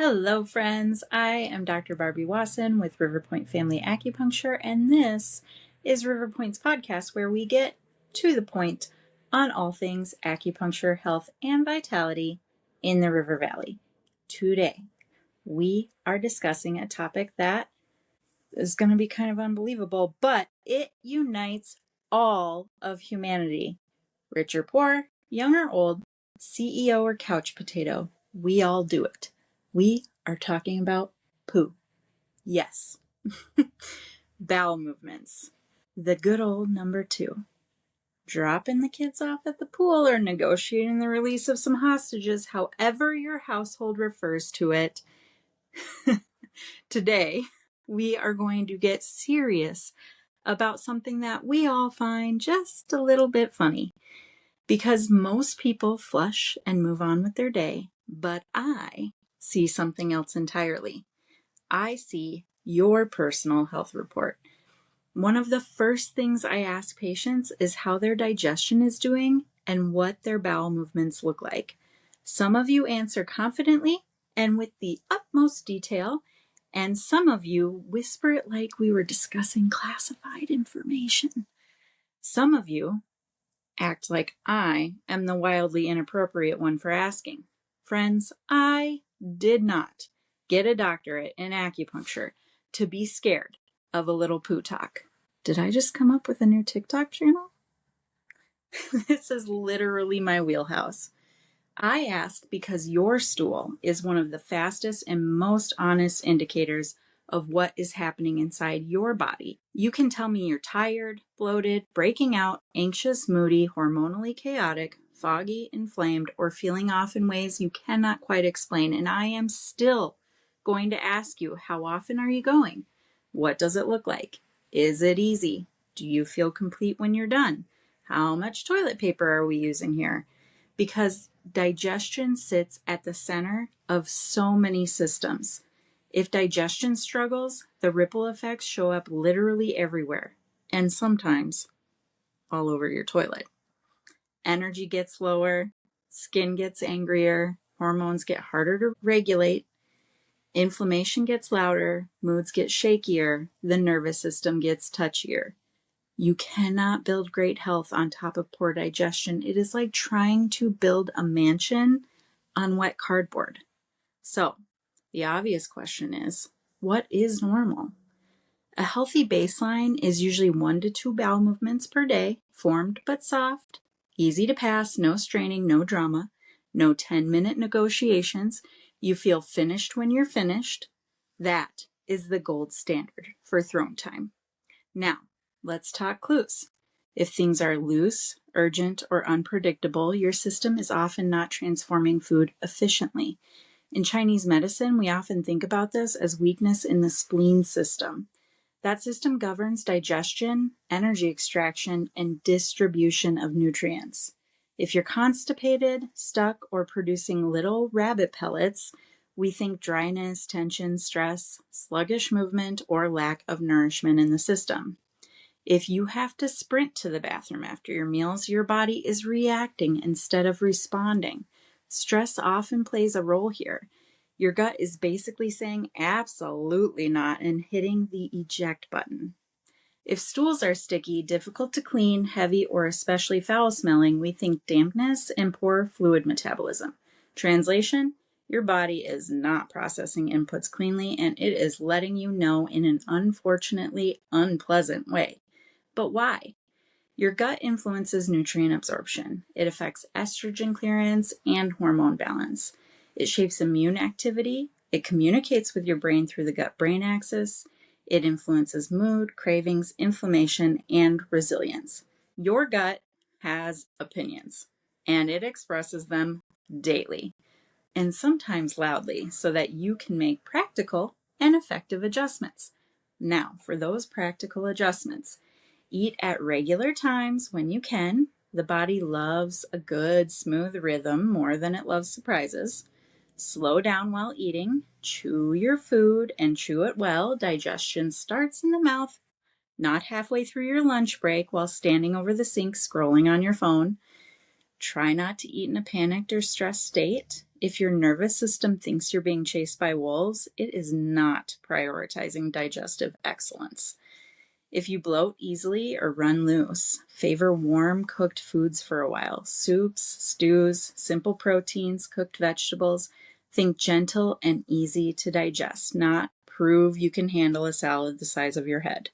Hello, friends. I am Dr. Barbie Wasson with Riverpoint Family Acupuncture, and this is Riverpoint's podcast where we get to the point on all things acupuncture, health, and vitality in the River Valley. Today, we are discussing a topic that is going to be kind of unbelievable, but it unites all of humanity. Rich or poor, young or old, CEO or couch potato, we all do it. We are talking about poo. Yes. Bowel movements. The good old number 2. Dropping the kids off at the pool or negotiating the release of some hostages, however your household refers to it. Today, we are going to get serious about something that we all find just a little bit funny. Because most people flush and move on with their day, but I see something else entirely. I see your personal health report. One of the first things I ask patients is how their digestion is doing and what their bowel movements look like. Some of you answer confidently and with the utmost detail, and some of you whisper it like we were discussing classified information. Some of you act like I am the wildly inappropriate one for asking. Friends, I did not get a doctorate in acupuncture to be scared of a little poo talk. Did I just come up with a new TikTok channel? This is literally my wheelhouse. I ask because your stool is one of the fastest and most honest indicators of what is happening inside your body. You can tell me you're tired, bloated, breaking out, anxious, moody, hormonally chaotic, foggy, inflamed, or feeling off in ways you cannot quite explain, and I am still going to ask you, how often are you going? What does it look like? Is it easy? Do you feel complete when you're done? How much toilet paper are we using here? Because digestion sits at the center of so many systems. If digestion struggles, the ripple effects show up literally everywhere, and sometimes all over your toilet. Energy gets lower, skin gets angrier, hormones get harder to regulate, inflammation gets louder, moods get shakier, the nervous system gets touchier. You cannot build great health on top of poor digestion. It is like trying to build a mansion on wet cardboard. So, the obvious question is, what is normal? A healthy baseline is usually 1 to 2 bowel movements per day, formed but soft, easy to pass, no straining, no drama, no 10-minute negotiations. You feel finished when you're finished. That is the gold standard for throne time. Now, let's talk clues. If things are loose, urgent, or unpredictable, your system is often not transforming food efficiently. In Chinese medicine, we often think about this as weakness in the spleen system. That system governs digestion, energy extraction, and distribution of nutrients. If you're constipated, stuck, or producing little rabbit pellets, we think dryness, tension, stress, sluggish movement, or lack of nourishment in the system. If you have to sprint to the bathroom after your meals, your body is reacting instead of responding. Stress often plays a role here. Your gut is basically saying absolutely not and hitting the eject button. If stools are sticky, difficult to clean, heavy, or especially foul smelling, we think dampness and poor fluid metabolism. Translation: your body is not processing inputs cleanly and it is letting you know in an unfortunately unpleasant way. But why? Your gut influences nutrient absorption. It affects estrogen clearance and hormone balance. It shapes immune activity. It communicates with your brain through the gut-brain axis. It influences mood, cravings, inflammation, and resilience. Your gut has opinions, and it expresses them daily, and sometimes loudly, so that you can make practical and effective adjustments. Now, for those practical adjustments, eat at regular times when you can. The body loves a good, smooth rhythm more than it loves surprises. Slow down while eating. Chew your food and chew it well. Digestion starts in the mouth, not halfway through your lunch break while standing over the sink scrolling on your phone. Try not to eat in a panicked or stressed state. If your nervous system thinks you're being chased by wolves, it is not prioritizing digestive excellence. If you bloat easily or run loose, favor warm cooked foods for a while. Soups, stews, simple proteins, cooked vegetables. Think gentle and easy to digest, not prove you can handle a salad the size of your head.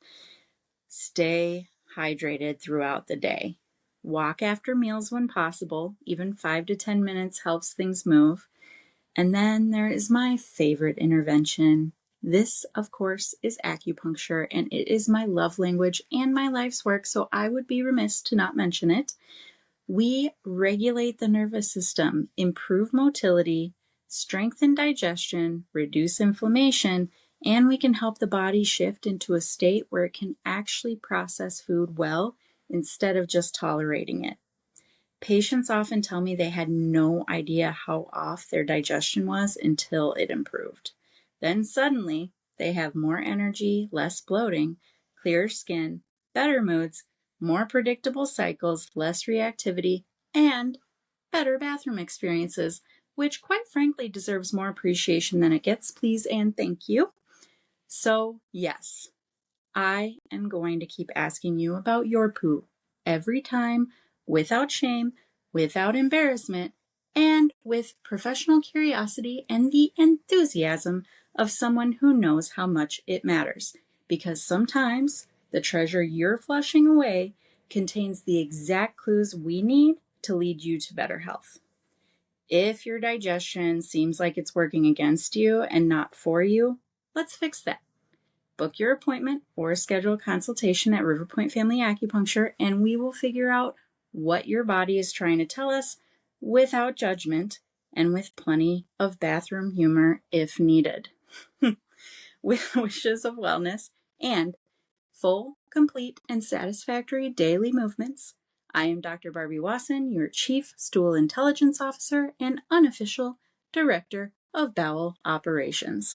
Stay hydrated throughout the day. Walk after meals when possible. Even 5 to 10 minutes helps things move. And then there is my favorite intervention. This, of course, is acupuncture, and it is my love language and my life's work, so I would be remiss to not mention it. We regulate the nervous system, improve motility, strengthen digestion, reduce inflammation, and we can help the body shift into a state where it can actually process food well instead of just tolerating it. Patients often tell me they had no idea how off their digestion was until it improved. Then suddenly, they have more energy, less bloating, clearer skin, better moods, more predictable cycles, less reactivity, and better bathroom experiences, which quite frankly deserves more appreciation than it gets, please and thank you. So, yes, I am going to keep asking you about your poo every time, without shame, without embarrassment, and with professional curiosity and the enthusiasm of someone who knows how much it matters. Because sometimes the treasure you're flushing away contains the exact clues we need to lead you to better health. If your digestion seems like it's working against you and not for you, let's fix that. Book your appointment or schedule a consultation at River Point Family Acupuncture, and we will figure out what your body is trying to tell us without judgment and with plenty of bathroom humor if needed. With wishes of wellness and full, complete, and satisfactory daily movements, I am Dr. Barbie Wasson, your Chief Stool Intelligence Officer and unofficial Director of Bowel Operations.